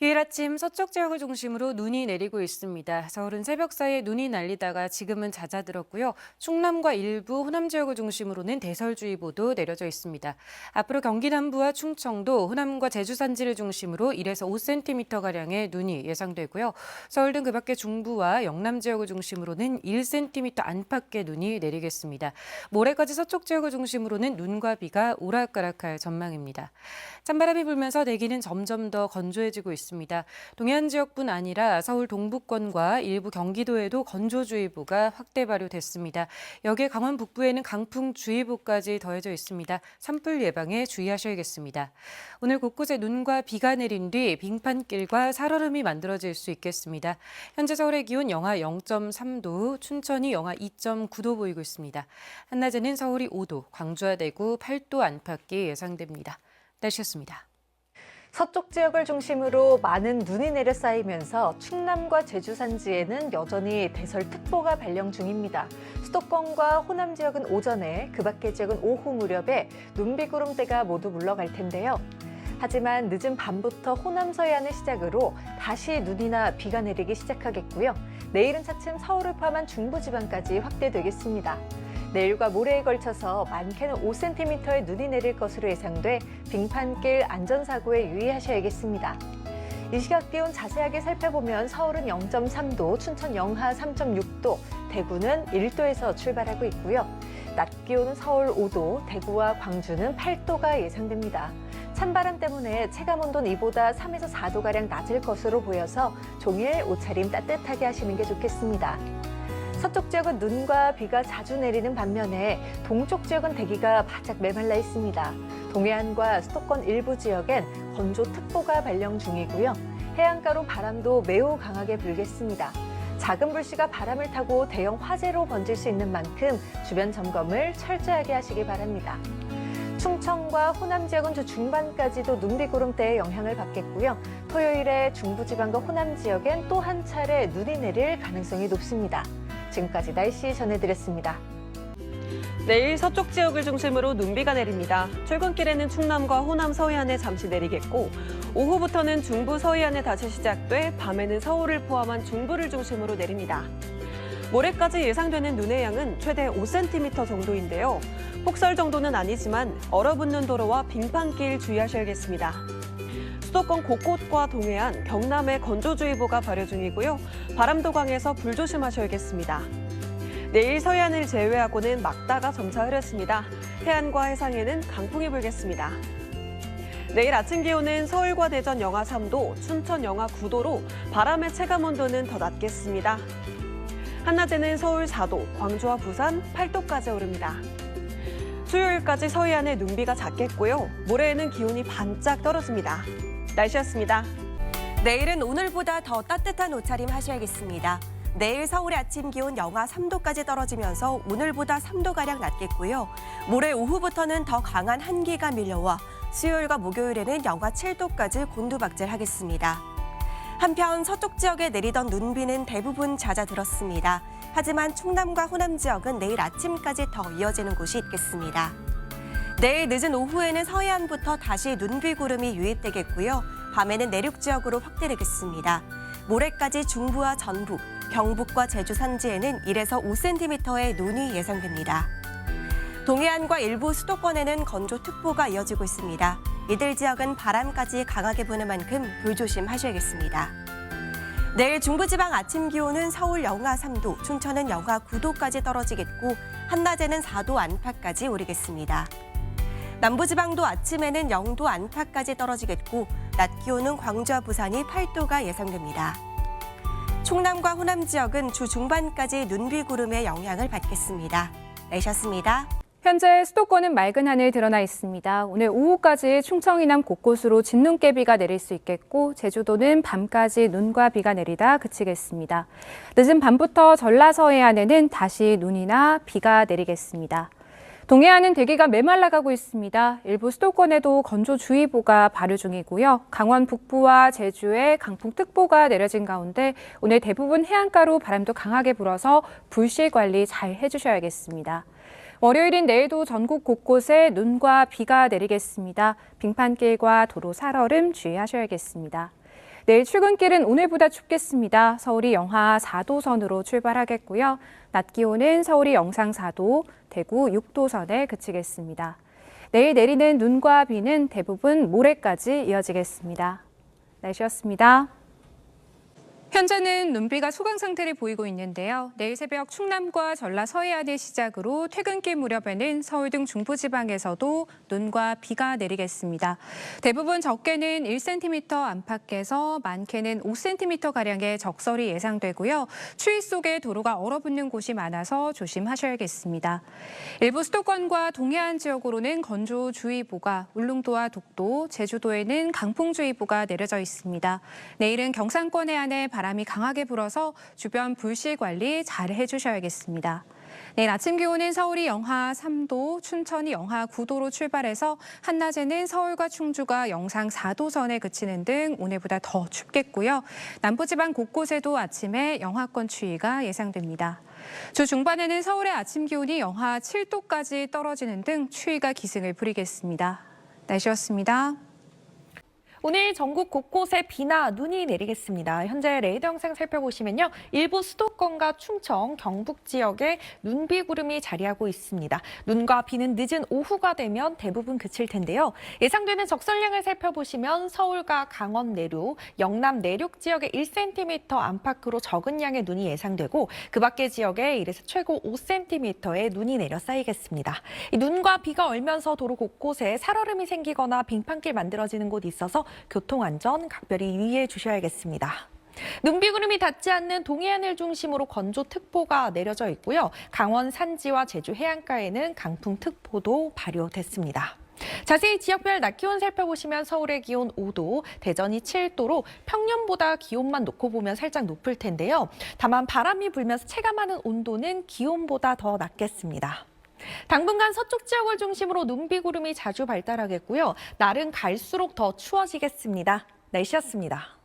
휴일 아침 서쪽 지역을 중심으로 눈이 내리고 있습니다. 서울은 새벽 사이에 눈이 날리다가 지금은 잦아들었고요. 충남과 일부 호남 지역을 중심으로는 대설주의보도 내려져 있습니다. 앞으로 경기 남부와 충청도, 호남과 제주 산지를 중심으로 1에서 5cm가량의 눈이 예상되고요. 서울 등 그밖의 중부와 영남 지역을 중심으로는 1cm 안팎의 눈이 내리겠습니다. 모레까지 서쪽 지역을 중심으로는 눈과 비가 오락가락할 전망입니다. 찬바람이 불면서 대기는 점점 더 건조해지고 있습니다. 동해안 지역뿐 아니라 서울 동부권과 일부 경기도에도 건조주의보가 확대 발효됐습니다. 여기에 강원 북부에는 강풍주의보까지 더해져 있습니다. 산불 예방에 주의하셔야겠습니다. 오늘 곳곳에 눈과 비가 내린 뒤 빙판길과 살얼음이 만들어질 수 있겠습니다. 현재 서울의 기온 영하 0.3도, 춘천이 영하 2.9도 보이고 있습니다. 한낮에는 서울이 5도, 광주와 대구 8도 안팎이 예상됩니다. 날씨였습니다. 서쪽 지역을 중심으로 많은 눈이 내려 쌓이면서 충남과 제주 산지에는 여전히 대설특보가 발령 중입니다. 수도권과 호남 지역은 오전에, 그 밖의 지역은 오후 무렵에 눈비구름대가 모두 물러갈 텐데요. 하지만 늦은 밤부터 호남 서해안을 시작으로 다시 눈이나 비가 내리기 시작하겠고요. 내일은 차츰 서울을 포함한 중부지방까지 확대되겠습니다. 내일과 모레에 걸쳐서 많게는 5cm의 눈이 내릴 것으로 예상돼 빙판길 안전사고에 유의하셔야겠습니다. 이 시각 기온 자세하게 살펴보면 서울은 0.3도, 춘천 영하 3.6도, 대구는 1도에서 출발하고 있고요. 낮 기온은 서울 5도, 대구와 광주는 8도가 예상됩니다. 찬바람 때문에 체감온도는 이보다 3에서 4도가량 낮을 것으로 보여서 종일 옷차림 따뜻하게 하시는 게 좋겠습니다. 서쪽 지역은 눈과 비가 자주 내리는 반면에 동쪽 지역은 대기가 바짝 메말라 있습니다. 동해안과 수도권 일부 지역엔 건조특보가 발령 중이고요. 해안가로 바람도 매우 강하게 불겠습니다. 작은 불씨가 바람을 타고 대형 화재로 번질 수 있는 만큼 주변 점검을 철저하게 하시기 바랍니다. 충청과 호남 지역은 주 중반까지도 눈비구름대의 영향을 받겠고요. 토요일에 중부지방과 호남 지역엔 또 한 차례 눈이 내릴 가능성이 높습니다. 지금까지 날씨 전해드렸습니다. 내일 서쪽 지역을 중심으로 눈비가 내립니다. 출근길에는 충남과 호남 서해안에 잠시 내리겠고 오후부터는 중부 서해안에 다시 시작돼 밤에는 서울을 포함한 중부를 중심으로 내립니다. 모레까지 예상되는 눈의 양은 최대 5cm 정도인데요. 폭설 정도는 아니지만 얼어붙는 도로와 빙판길 주의하셔야겠습니다. 수도권 곳곳과 동해안, 경남에 건조주의보가 발효 중이고요. 바람도 강해서 불조심하셔야겠습니다. 내일 서해안을 제외하고는 맑다가 점차 흐렸습니다. 해안과 해상에는 강풍이 불겠습니다. 내일 아침 기온은 서울과 대전 영하 3도, 춘천 영하 9도로 바람의 체감온도는 더 낮겠습니다. 한낮에는 서울 4도, 광주와 부산 8도까지 오릅니다. 수요일까지 서해안에 눈비가 잦겠고요. 모레에는 기온이 반짝 떨어집니다. 날씨였습니다. 내일은 오늘보다 더 따뜻한 옷차림 하셔야겠습니다. 내일 서울의 아침 기온 영하 3도까지 떨어지면서 오늘보다 3도가량 낮겠고요. 모레 오후부터는 더 강한 한기가 밀려와 수요일과 목요일에는 영하 7도까지 곤두박질하겠습니다. 한편 서쪽 지역에 내리던 눈비는 대부분 잦아들었습니다. 하지만 충남과 호남 지역은 내일 아침까지 더 이어지는 곳이 있겠습니다. 내일 늦은 오후에는 서해안부터 다시 눈비구름이 유입되겠고요. 밤에는 내륙 지역으로 확대되겠습니다. 모레까지 중부와 전북, 경북과 제주 산지에는 1에서 5cm의 눈이 예상됩니다. 동해안과 일부 수도권에는 건조특보가 이어지고 있습니다. 이들 지역은 바람까지 강하게 부는 만큼 불조심하셔야겠습니다. 내일 중부지방 아침 기온은 서울 영하 3도, 춘천은 영하 9도까지 떨어지겠고 한낮에는 4도 안팎까지 오르겠습니다. 남부지방도 아침에는 0도 안팎까지 떨어지겠고 낮 기온은 광주와 부산이 8도가 예상됩니다. 충남과 호남 지역은 주 중반까지 눈비구름의 영향을 받겠습니다. 내셨습니다. 현재 수도권은 맑은 하늘 드러나 있습니다. 오늘 오후까지 충청 이남 곳곳으로 진눈깨비가 내릴 수 있겠고 제주도는 밤까지 눈과 비가 내리다 그치겠습니다. 늦은 밤부터 전라 서해안에는 다시 눈이나 비가 내리겠습니다. 동해안은 대기가 메말라가고 있습니다. 일부 수도권에도 건조주의보가 발효 중이고요. 강원 북부와 제주에 강풍특보가 내려진 가운데 오늘 대부분 해안가로 바람도 강하게 불어서 불씨 관리 잘 해주셔야겠습니다. 월요일인 내일도 전국 곳곳에 눈과 비가 내리겠습니다. 빙판길과 도로 살얼음 주의하셔야겠습니다. 내일 출근길은 오늘보다 춥겠습니다. 서울이 영하 4도 선으로 출발하겠고요. 낮 기온은 서울이 영상 4도, 대구 6도 선에 그치겠습니다. 내일 내리는 눈과 비는 대부분 모레까지 이어지겠습니다. 날씨였습니다. 현재는 눈비가 소강 상태를 보이고 있는데요. 내일 새벽 충남과 전라 서해안을 시작으로 퇴근길 무렵에는 서울 등 중부지방에서도 눈과 비가 내리겠습니다. 대부분 적게는 1cm 안팎에서 많게는 5cm가량의 적설이 예상되고요. 추위 속에 도로가 얼어붙는 곳이 많아서 조심하셔야겠습니다. 일부 수도권과 동해안 지역으로는 건조주의보가, 울릉도와 독도, 제주도에는 강풍주의보가 내려져 있습니다. 내일은 경상권 해안에 바람이 강하게 불어서 주변 불씨 관리 잘 해주셔야겠습니다. 내일 아침 기온은 서울이 영하 3도, 춘천이 영하 9도로 출발해서 한낮에는 서울과 충주가 영상 4도 선에 그치는 등 오늘보다 더 춥겠고요. 남부지방 곳곳에도 아침에 영하권 추위가 예상됩니다. 주 중반에는 서울의 아침 기온이 영하 7도까지 떨어지는 등 추위가 기승을 부리겠습니다. 날씨였습니다. 오늘 전국 곳곳에 비나 눈이 내리겠습니다. 현재 레이더 영상 살펴보시면요. 일부 수도권과 충청, 경북 지역에 눈비 구름이 자리하고 있습니다. 눈과 비는 늦은 오후가 되면 대부분 그칠 텐데요. 예상되는 적설량을 살펴보시면 서울과 강원 내륙, 영남 내륙 지역에 1cm 안팎으로 적은 양의 눈이 예상되고 그 밖의 지역에 1에서 최고 5cm의 눈이 내려 쌓이겠습니다. 이 눈과 비가 얼면서 도로 곳곳에 살얼음이 생기거나 빙판길 만들어지는 곳이 있어서 교통안전 각별히 유의해 주셔야겠습니다. 눈비구름이 닿지 않는 동해안을 중심으로 건조특보가 내려져 있고요. 강원 산지와 제주 해안가에는 강풍특보도 발효됐습니다. 자세히 지역별 낮 기온 살펴보시면 서울의 기온 5도, 대전이 7도로 평년보다 기온만 놓고 보면 살짝 높을 텐데요. 다만 바람이 불면서 체감하는 온도는 기온보다 더 낮겠습니다. 당분간 서쪽 지역을 중심으로 눈비구름이 자주 발달하겠고요. 날은 갈수록 더 추워지겠습니다. 날씨였습니다.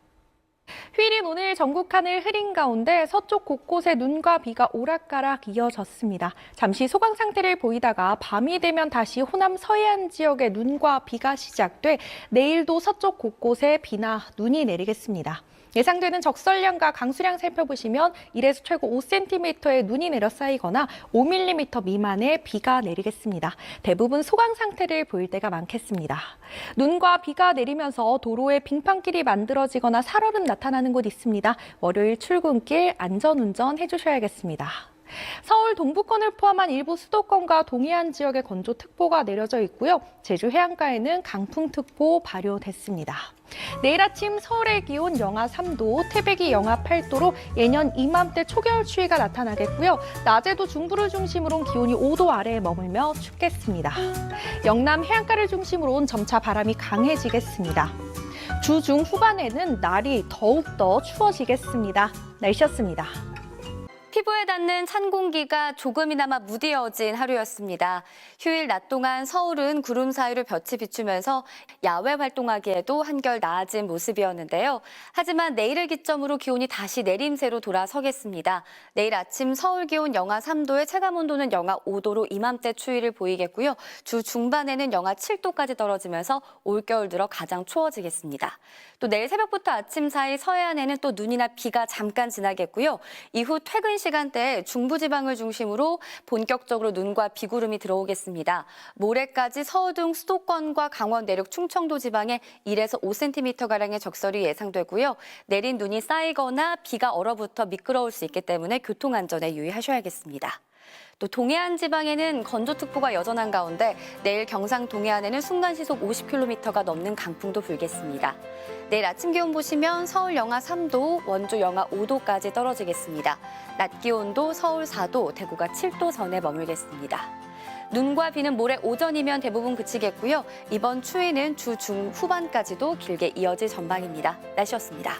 휴일인 오늘 전국 하늘 흐린 가운데 서쪽 곳곳에 눈과 비가 오락가락 이어졌습니다. 잠시 소강 상태를 보이다가 밤이 되면 다시 호남 서해안 지역에 눈과 비가 시작돼 내일도 서쪽 곳곳에 비나 눈이 내리겠습니다. 예상되는 적설량과 강수량 살펴보시면 1에서 최고 5cm의 눈이 내려 쌓이거나 5mm 미만의 비가 내리겠습니다. 대부분 소강 상태를 보일 때가 많겠습니다. 눈과 비가 내리면서 도로에 빙판길이 만들어지거나 살얼음 나타나는 곳 있습니다. 월요일 출근길 안전운전 해주셔야겠습니다. 서울 동부권을 포함한 일부 수도권과 동해안 지역에 건조특보가 내려져 있고요. 제주 해안가에는 강풍특보 발효됐습니다. 내일 아침 서울의 기온 영하 3도, 태백이 영하 8도로 예년 이맘때 초겨울 추위가 나타나겠고요. 낮에도 중부를 중심으로 기온이 5도 아래에 머물며 춥겠습니다. 영남 해안가를 중심으로 점차 바람이 강해지겠습니다. 주 중후반에는 날이 더욱더 추워지겠습니다. 날씨였습니다. 피부에 닿는 찬 공기가 조금이나마 무디어진 하루였습니다. 휴일 낮 동안 서울은 구름 사이로 볕이 비추면서 야외 활동하기에도 한결 나아진 모습이었는데요. 하지만 내일을 기점으로 기온이 다시 내림세로 돌아서겠습니다. 내일 아침 서울 기온 영하 3도에 체감온도는 영하 5도로 이맘때 추위를 보이겠고요. 주 중반에는 영하 7도까지 떨어지면서 올겨울 들어 가장 추워지겠습니다. 또 내일 새벽부터 아침 사이 서해안에는 또 눈이나 비가 잠깐 지나겠고요. 이후 퇴근 시간대에 중부지방을 중심으로 본격적으로 눈과 비구름이 들어오겠습니다. 모레까지 서울 등 수도권과 강원 내륙 충청도 지방에 1에서 5cm가량의 적설이 예상되고요. 내린 눈이 쌓이거나 비가 얼어붙어 미끄러울 수 있기 때문에 교통안전에 유의하셔야겠습니다. 또 동해안 지방에는 건조특보가 여전한 가운데 내일 경상 동해안에는 순간시속 50km가 넘는 강풍도 불겠습니다. 내일 아침 기온 보시면 서울 영하 3도, 원주 영하 5도까지 떨어지겠습니다. 낮 기온도 서울 4도, 대구가 7도 선에 머물겠습니다. 눈과 비는 모레 오전이면 대부분 그치겠고요. 이번 추위는 주 중후반까지도 길게 이어질 전망입니다. 날씨였습니다.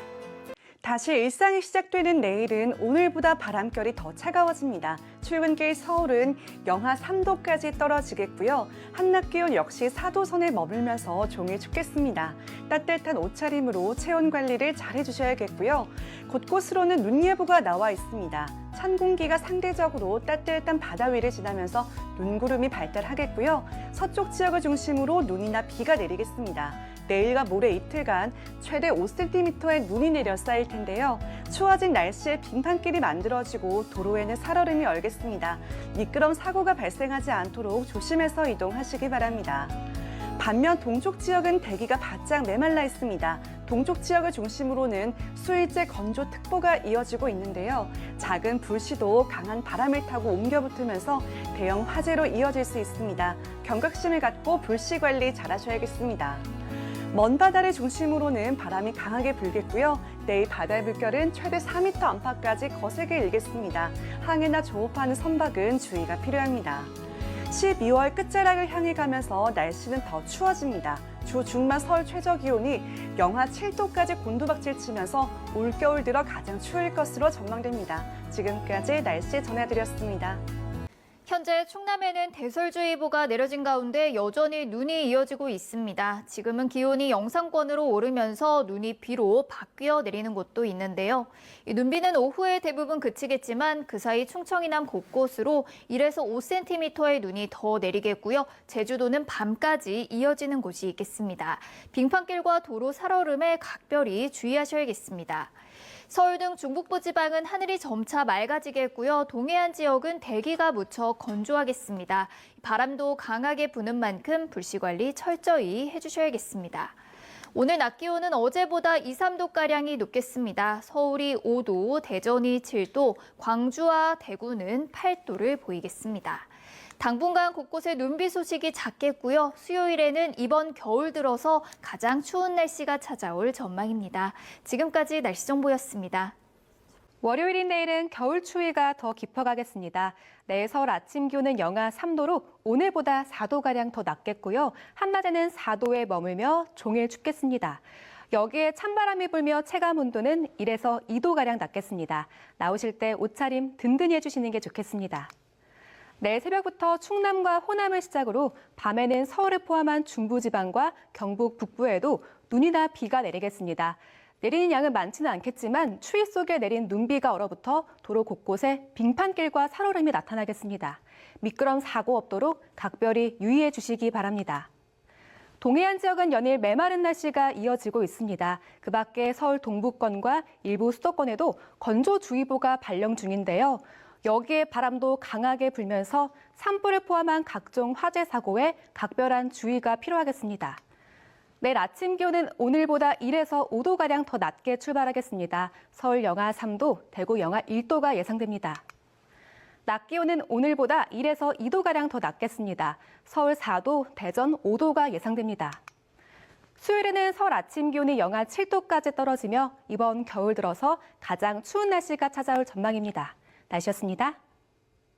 다시 일상이 시작되는 내일은 오늘보다 바람결이 더 차가워집니다. 출근길 서울은 영하 3도까지 떨어지겠고요. 한낮 기온 역시 4도 선에 머물면서 종일 춥겠습니다. 따뜻한 옷차림으로 체온 관리를 잘 해주셔야겠고요. 곳곳으로는 눈 예보가 나와 있습니다. 찬 공기가 상대적으로 따뜻한 바다 위를 지나면서 눈구름이 발달하겠고요. 서쪽 지역을 중심으로 눈이나 비가 내리겠습니다. 내일과 모레 이틀간 최대 5cm의 눈이 내려 쌓일 텐데요. 추워진 날씨에 빙판길이 만들어지고 도로에는 살얼음이 얼겠습니다. 미끄럼 사고가 발생하지 않도록 조심해서 이동하시기 바랍니다. 반면 동쪽 지역은 대기가 바짝 메말라 있습니다. 동쪽 지역을 중심으로는 수일째 건조특보가 이어지고 있는데요. 작은 불씨도 강한 바람을 타고 옮겨 붙으면서 대형 화재로 이어질 수 있습니다. 경각심을 갖고 불씨 관리 잘하셔야겠습니다. 먼 바다를 중심으로는 바람이 강하게 불겠고요. 내일 바다의 물결은 최대 4m 안팎까지 거세게 일겠습니다. 항해나 조업하는 선박은 주의가 필요합니다. 12월 끝자락을 향해 가면서 날씨는 더 추워집니다. 주 중반 서울 최저 기온이 영하 7도까지 곤두박질 치면서 올겨울 들어 가장 추울 것으로 전망됩니다. 지금까지 날씨 전해드렸습니다. 현재 충남에는 대설주의보가 내려진 가운데 여전히 눈이 이어지고 있습니다. 지금은 기온이 영상권으로 오르면서 눈이 비로 바뀌어 내리는 곳도 있는데요. 이 눈비는 오후에 대부분 그치겠지만 그 사이 충청 이남 곳곳으로 1에서 5cm의 눈이 더 내리겠고요. 제주도는 밤까지 이어지는 곳이 있겠습니다. 빙판길과 도로 살얼음에 각별히 주의하셔야겠습니다. 서울 등 중북부 지방은 하늘이 점차 맑아지겠고요. 동해안 지역은 대기가 무척 건조하겠습니다. 바람도 강하게 부는 만큼 불씨 관리 철저히 해주셔야겠습니다. 오늘 낮 기온은 어제보다 2, 3도가량이 높겠습니다. 서울이 5도, 대전이 7도, 광주와 대구는 8도를 보이겠습니다. 당분간 곳곳에 눈비 소식이 잦겠고요. 수요일에는 이번 겨울 들어서 가장 추운 날씨가 찾아올 전망입니다. 지금까지 날씨 정보였습니다. 월요일인 내일은 겨울 추위가 더 깊어가겠습니다. 내일 서울 아침 기온은 영하 3도로 오늘보다 4도가량 더 낮겠고요. 한낮에는 4도에 머물며 종일 춥겠습니다. 여기에 찬바람이 불며 체감 온도는 1에서 2도가량 낮겠습니다. 나오실 때 옷차림 든든히 해주시는 게 좋겠습니다. 내일 새벽부터 충남과 호남을 시작으로 밤에는 서울을 포함한 중부지방과 경북 북부에도 눈이나 비가 내리겠습니다. 내리는 양은 많지는 않겠지만 추위 속에 내린 눈비가 얼어붙어 도로 곳곳에 빙판길과 살얼음이 나타나겠습니다. 미끄럼 사고 없도록 각별히 유의해 주시기 바랍니다. 동해안 지역은 연일 메마른 날씨가 이어지고 있습니다. 그 밖에 서울 동부권과 일부 수도권에도 건조주의보가 발령 중인데요. 여기에 바람도 강하게 불면서 산불을 포함한 각종 화재 사고에 각별한 주의가 필요하겠습니다. 내일 아침 기온은 오늘보다 1에서 5도가량 더 낮게 출발하겠습니다. 서울 영하 3도, 대구 영하 1도가 예상됩니다. 낮 기온은 오늘보다 1에서 2도가량 더 낮겠습니다. 서울 4도, 대전 5도가 예상됩니다. 수요일에는 서울 아침 기온이 영하 7도까지 떨어지며 이번 겨울 들어서 가장 추운 날씨가 찾아올 전망입니다. 날씨였습니다.